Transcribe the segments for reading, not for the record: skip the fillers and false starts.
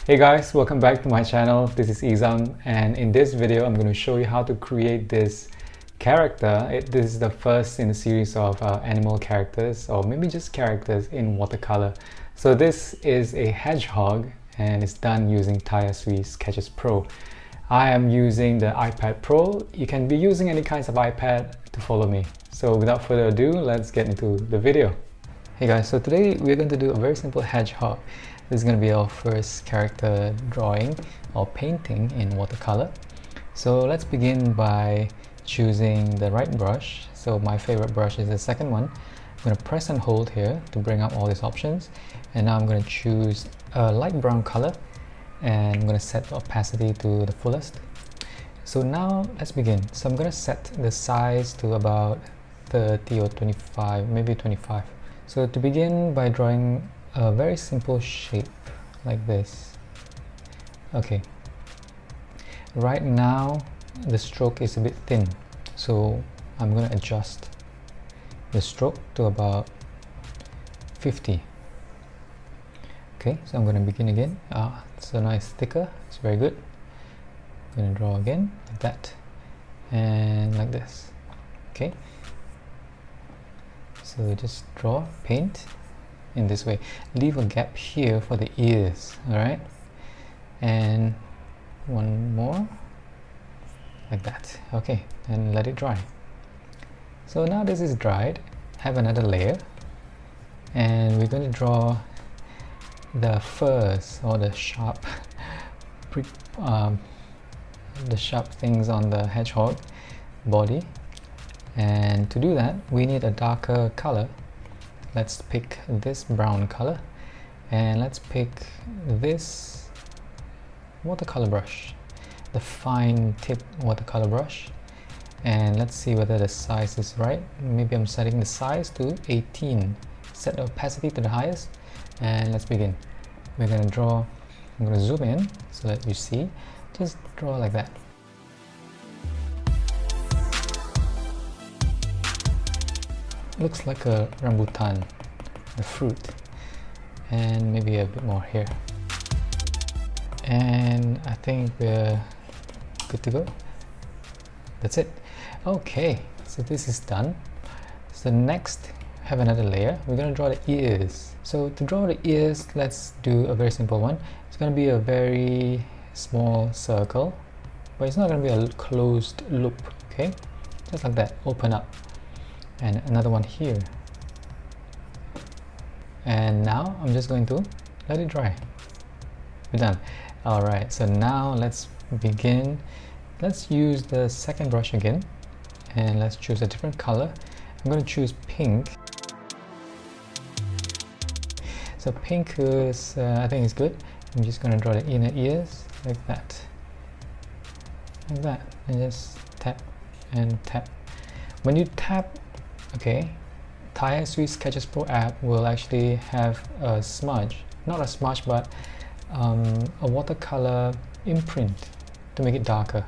Hey guys, welcome back to my channel. This is Izam, and in this video I'm going to show you how to create this character. This is the first in a series of animal characters, or maybe just characters in watercolor. So this is a hedgehog and it's done using Tayasui Sketches Pro. I am using the iPad Pro. You can be using any kinds of iPad to follow me. So without further ado, let's get into the video. Hey guys, so today we're going to do a very simple hedgehog. This is going to be our first character drawing or painting in watercolor. So let's begin by choosing the right brush. So my favorite brush is the second one. I'm going to press and hold here to bring up all these options. And now I'm going to choose a light brown color and I'm going to set the opacity to the fullest. So now let's begin. So I'm going to set the size to about 30 or 25, maybe 25. So to begin by drawing a very simple shape like this. Okay, right now the stroke is a bit thin, so I'm going to adjust the stroke to about 50. Okay, so I'm going to begin again. So now it's thicker, it's very good. I'm going to draw again like that and like this. Okay, so just draw, paint in this way. Leave a gap here for the ears, alright? And one more like that. Okay, and let it dry. So now this is dried, have another layer and we're going to draw the furs or the sharp things on the hedgehog body. And to do that we need a darker color. Let's pick this brown color and let's pick this watercolor brush, the fine tip watercolor brush, and let's see whether the size is right. Maybe I'm setting the size to 18. Set the opacity to the highest and let's begin. We're going to draw. I'm going to zoom in so that you see. Just draw like that. Looks like a rambutan, a fruit, and maybe a bit more here. And I think we're good to go. That's it. Okay, so this is done. So next, have another layer. We're going to draw the ears. So to draw the ears, let's do a very simple one. It's going to be a very small circle, but it's not going to be a closed loop. Okay, just like that. Open up. And another one here, and now I'm just going to let it dry. We're done. Alright, so now let's begin. Let's use the second brush again and let's choose a different color. I'm going to choose pink. So pink is I think it's good. I'm just going to draw the inner ears like that, and just tap and tap. When you tap, okay, Tayasui Sketches Pro app will actually have a smudge, not a smudge but a watercolor imprint to make it darker.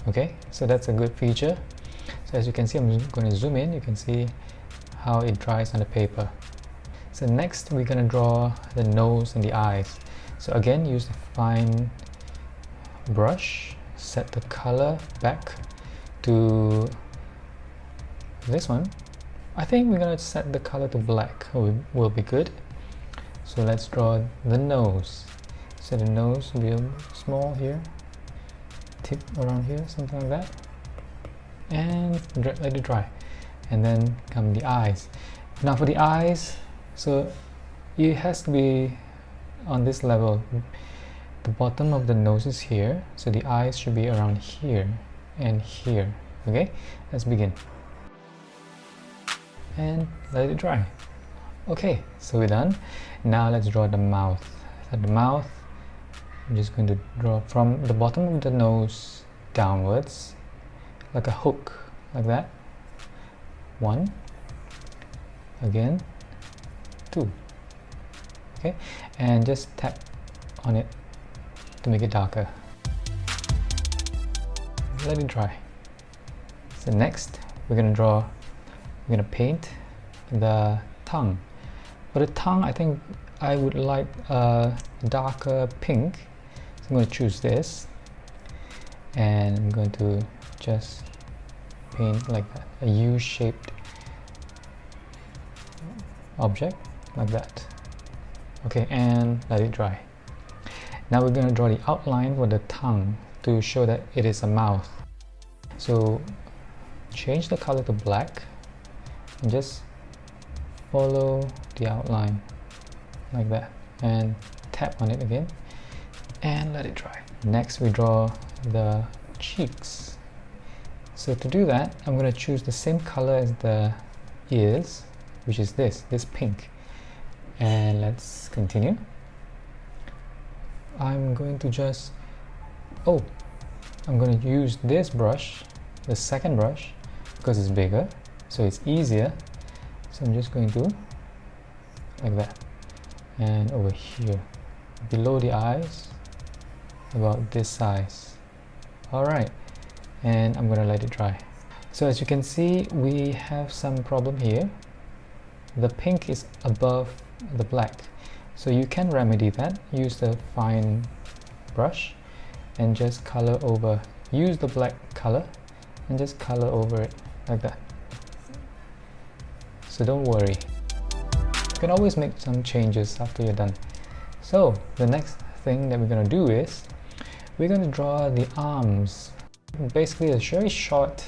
Okay, so that's a good feature. So as you can see, I'm going to zoom in. You can see how it dries on the paper. So next we're going to draw the nose and the eyes. So again, use the fine brush, set the color back to this one. I think we're going to set the color to black, will be good. So let's draw the nose. So the nose will be small here, tip around here, something like that, and let it dry. And then come the eyes. Now for the eyes, so it has to be on this level. The bottom of the nose is here, so the eyes should be around here and here. Okay, let's begin. And let it dry. Okay, so we're done. Now let's draw the mouth. So the mouth, I'm just going to draw from the bottom of the nose downwards, like a hook, like that. 1, again, 2. Okay, and just tap on it to make it darker. Let it dry. So next, we're going to paint the tongue. For the tongue, I think I would like a darker pink I'm going to choose this, and I'm going to just paint like that, a U-shaped object like that. Okay, and let it dry. Now we're going to draw the outline for the tongue to show that it is a mouth. So change the color to black and just follow the outline like that, and tap on it again and let it dry. Next we draw the cheeks. So to do that, I'm going to choose the same color as the ears, which is this pink, and let's continue. I'm going to just I'm going to use this brush, the second brush, because it's bigger, so it's easier. So I'm just going to like that, and over here below the eyes, about this size. Alright, and I'm going to let it dry. So as you can see, we have some problem here. The pink is above the black, so you can remedy that. Use the fine brush and just color over. Use the black color and just color over it like that. So don't worry, you can always make some changes after you're done. So the next thing that we're going to do is we're going to draw the arms. Basically a very short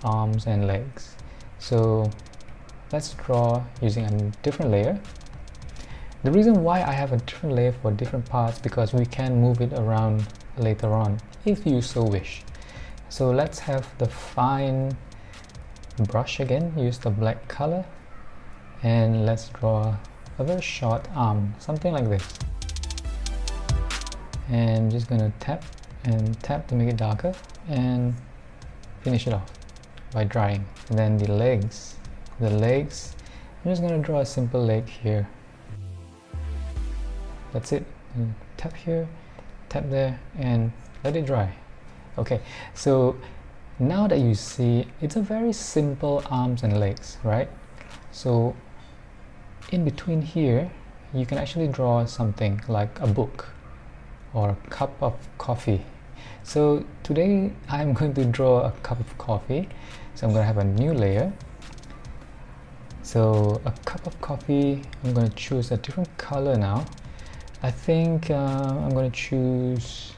arms and legs. So let's draw using a different layer. The reason why I have a different layer for different parts, because we can move it around later on if you so wish. So let's have the fine brush again, use the black color, and let's draw a very short arm, something like this. And I'm just going to tap and tap to make it darker and finish it off by drying. And then the legs, I'm just going to draw a simple leg here. That's it. And tap here, tap there, and let it dry. Okay, so now that you see, it's a very simple arms and legs, right? So in between here, you can actually draw something like a book or a cup of coffee. So today I'm going to draw a cup of coffee. So I'm going to have a new layer. So a cup of coffee, I'm going to choose a different color now. I think I'm going to choose,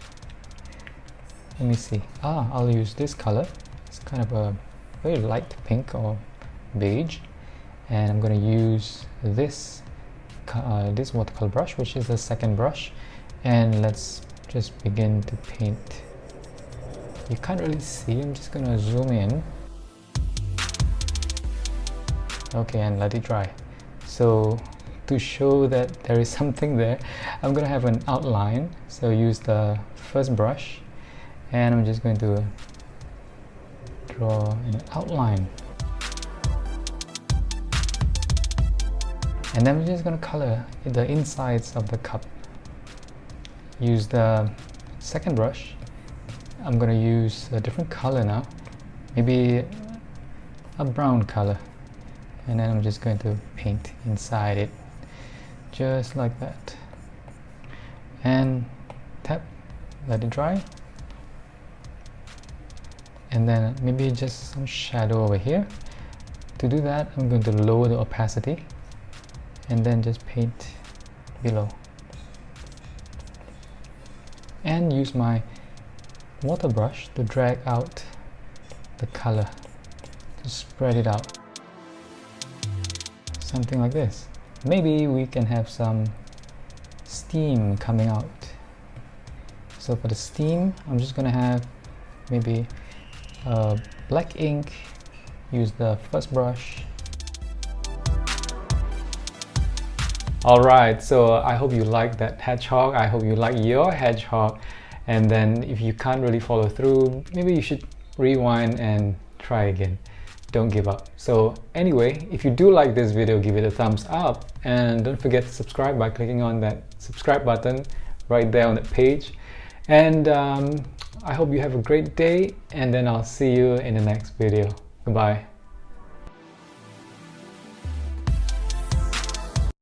let me see, I'll use this color. It's kind of a very light pink or beige, and I'm going to use this watercolor brush, which is the second brush, and let's just begin to paint. You can't really see, I'm just going to zoom in. Okay, and let it dry. So to show that there is something there, I'm going to have an outline. So use the first brush, and I'm just going to draw an outline. And then I'm just going to color the insides of the cup. Use the second brush. I'm going to use a different color now, maybe a brown color. And then I'm just going to paint inside it, just like that. And tap, let it dry. And then maybe just some shadow over here. To do that, I'm going to lower the opacity and then just paint below. And use my water brush to drag out the color, to spread it out. Something like this. Maybe we can have some steam coming out. So for the steam, I'm just gonna have maybe black ink. Use the first brush. Alright, so I hope you like that hedgehog. I hope you like your hedgehog. And then if you can't really follow through, maybe you should rewind and try again. Don't give up. So anyway, if you do like this video, give it a thumbs up, and don't forget to subscribe by clicking on that subscribe button right there on that page. And I hope you have a great day, and then I'll see you in the next video. Goodbye.